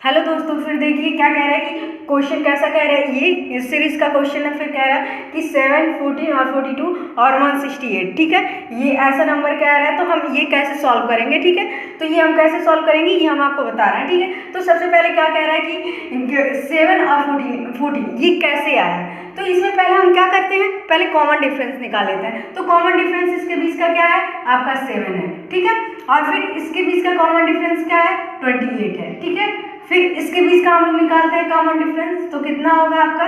Hello दोस्तों, फिर देखिए क्या कह रहा है कि क्वेश्चन कैसा कह रहा है। ये इस सीरीज का क्वेश्चन है। फिर कह रहा है कि 7, 14 और 42 और 168, ठीक है। ये ऐसा नंबर कह रहा है, तो हम ये कैसे सॉल्व करेंगे, ठीक है। तो ये हम कैसे सॉल्व करेंगे ये हम आपको बता रहे हैं, ठीक है। तो सबसे पहले क्या कह रहा है कि 7 और 14 ये कैसे आया है। तो इसमें पहले हम क्या करते हैं, पहले कॉमन डिफरेंस निकाल लेते हैं। तो कॉमन डिफरेंस इसके बीच का क्या है, आपका 7 है, ठीक है। और फिर इसके बीच का कॉमन डिफरेंस क्या है, 28 है, ठीक है। फिर इसके बीच का हम लोग निकालते हैं कॉमन डिफरेंस, तो कितना होगा आपका,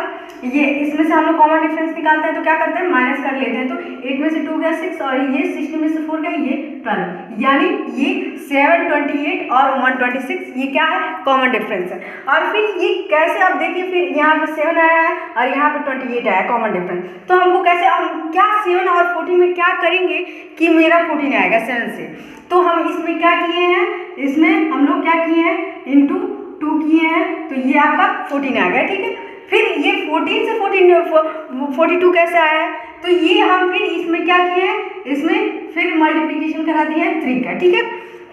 ये इसमें से हम लोग कॉमन डिफरेंस निकालते हैं तो क्या करते हैं, माइनस कर लेते हैं। तो 8 में से 2 गया 6 और ये 16 में से 4 गया ये 12, यानी ये 7, 28 और 126 ये क्या है, कॉमन डिफरेंस है। और फिर ये कैसे, आप देखिए फिर यहाँ पे 7 आया है और यहाँ पे 28 आया कॉमन डिफरेंस। तो हमको कैसे, हम क्या 7 और 14 में क्या करेंगे कि मेरा 14 आएगा 7 से। तो हम इसमें क्या किए हैं, इसमें हम लोग क्या किए हैं, इंटू 2 किए हैं, तो ये आपका 14 आ गया, ठीक है। फिर ये 14 से 42 कैसे आया है, तो ये हम फिर इसमें क्या किए हैं, इसमें फिर मल्टीप्लिकेशन करा दिए हैं 3 का, ठीक है।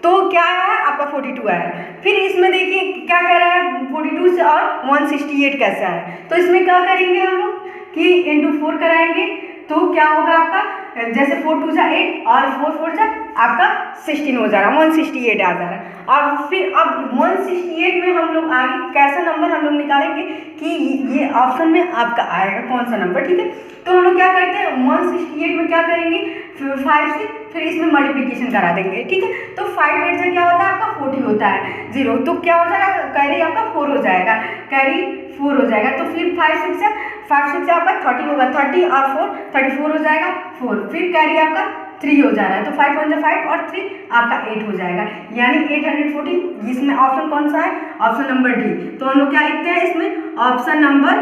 तो क्या है आपका 42 आया है। फिर इसमें देखिए क्या कह रहा है, 42 से और 168 कैसे आया है। तो इसमें क्या करेंगे हम लोग कि इंटू 4 कराएंगे, तो क्या होगा आपका, जैसे 4 2 जा 8 और 4 4 जा आपका 16 हो जा रहा है, 168 आ जा रहा है। और फिर अब 168 में हम लोग आगे कैसा नंबर हम लोग निकालेंगे कि ये ऑप्शन में आपका आएगा कौन सा नंबर, ठीक है। तो हम लोग क्या करते हैं, 168 में क्या करेंगे, 5 से फिर इसमें मल्टीप्लिकेशन करा देंगे, ठीक है। तो 5 8 से क्या होता है आपका 40 होता है 0, तो क्या हो जाएगा, कैरी आपका 4 हो जाएगा, कैरी 4 हो जाएगा। तो फिर 5 6 से आपका 30 होगा, 30 और 4 34 हो जाएगा 4, फिर कैरी आपका 3 हो जा रहा है। तो 5 1 5 और 3 आपका 8 हो जाएगा, यानी 814। इसमें ऑप्शन कौन सा है, ऑप्शन नंबर डी। तो हम लोग क्या लिखते हैं इसमें, option number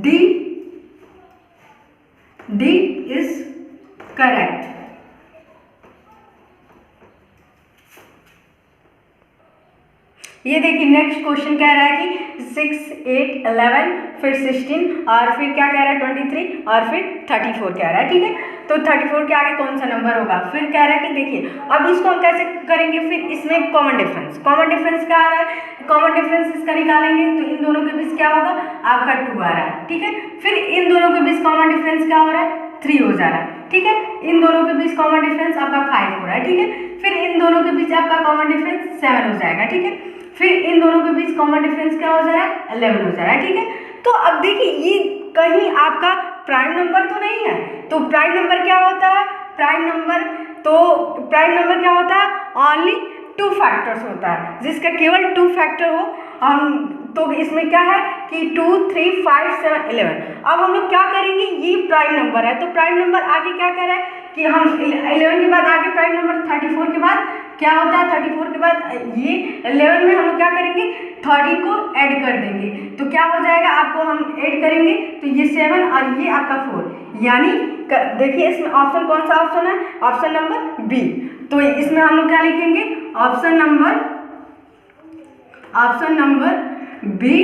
D is correct. ये देखिए नेक्स्ट क्वेश्चन कह रहा है कि 6 8 11 फिर 16 और फिर क्या कह रहा है 23 और फिर 34 कह रहा है, ठीक है। तो 34 के आगे कौन सा नंबर होगा, फिर कह रहा है कि देखिए अब इसको हम कैसे करेंगे। फिर इसमें कॉमन डिफरेंस क्या आ रहा है, कॉमन डिफरेंस इसका निकालेंगे तो इन दोनों के बीच क्या होगा आपका 2 आ रहा है, ठीक है। फिर इन दोनों के बीच कॉमन डिफरेंस क्या हो रहा है, 3 हो जा रहा है, ठीक है। इन दोनों के बीच कॉमन डिफरेंस आपका 5 हो रहा है, ठीक है। फिर इन दोनों के बीच आपका कॉमन डिफरेंस 7 हो जाएगा, ठीक है। फिर इन दोनों के बीच कॉमन डिफरेंस क्या हो जा रहा है, 11 हो जा रहा है, ठीक है। तो अब देखिए ये कहीं आपका प्राइम नंबर तो नहीं है। तो प्राइम नंबर क्या होता है, प्राइम नंबर क्या होता है, ओनली 2 फैक्टर्स होता है, जिसका केवल 2 फैक्टर हो। तो इसमें क्या है कि 2 3 5 7 11। अब हम लोग क्या करेंगे, ये प्राइम नंबर है, तो प्राइम नंबर आगे क्या कह रहा है कि हम 11 के बाद आगे प्राइम नंबर 34 के बाद क्या होता है, 34 के बाद ये 11 में हम लोग क्या करेंगे, 30 को ऐड कर देंगे। तो क्या हो जाएगा, आपको हम ऐड करेंगे तो ये 7 और ये आपका 4, यानी देखिए इसमें ऑप्शन कौन सा ऑप्शन है, ऑप्शन नंबर बी। तो इसमें हम लोग क्या लिखेंगे, option number B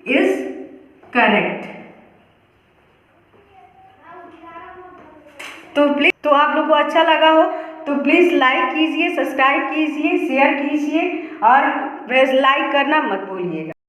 is correct. तो आप लोग को अच्छा लगा हो तो प्लीज़ लाइक कीजिए, सब्सक्राइब कीजिए, शेयर कीजिए और लाइक करना मत भूलिएगा।